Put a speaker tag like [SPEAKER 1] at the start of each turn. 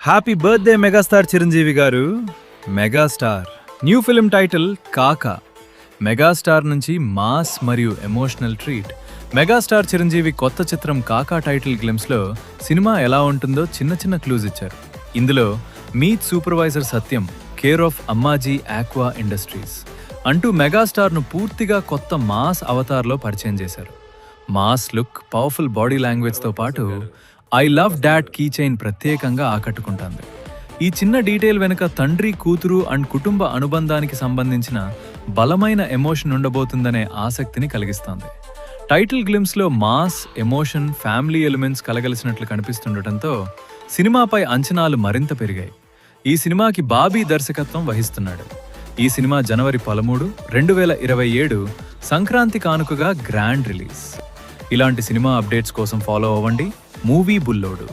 [SPEAKER 1] Happy birthday megastar Chiranjeevi గారు. Megastar new film title కాకా. Megastar నుంచి మాస్ మరియు ఎమోషనల్ ట్రీట్. మెగాస్టార్ చిరంజీవి కొత్త చిత్రం కాకా టైటిల్ గ్లిమ్స్లో సినిమా ఎలా ఉంటుందో చిన్న చిన్న క్లూజ్ ఇచ్చారు. ఇందులో meet supervisor Satyam, care of Ammaji aqua industries అంటూ మెగాస్టార్ను పూర్తిగా కొత్త మాస్ అవతార్లో పరిచయం చేశారు. మాస్ లుక్, పవర్ఫుల్ బాడీ లాంగ్వేజ్తో పాటు I love dad key chain ప్రత్యేకంగా ఆకట్టుకుంటుంది. ఈ చిన్న డీటెయిల్ వెనుక తండ్రి, కూతురు అండ్ కుటుంబ అనుబంధానికి సంబంధించిన బలమైన ఎమోషన్ ఉండబోతుందనే ఆసక్తిని కలిగిస్తోంది. టైటిల్ గ్లిమ్స్లో మాస్, ఎమోషన్, ఫ్యామిలీ ఎలిమెంట్స్ కలగలిసినట్లు కనిపిస్తుండటంతో సినిమాపై అంచనాలు మరింత పెరిగాయి. ఈ సినిమాకి బాబీ దర్శకత్వం వహిస్తున్నాడు. ఈ సినిమా జనవరి 13, 2027 సంక్రాంతి కానుకగా గ్రాండ్ రిలీజ్. ఇలాంటి సినిమా అప్డేట్స్ కోసం ఫాలో అవ్వండి మూవీ బుల్లోడు.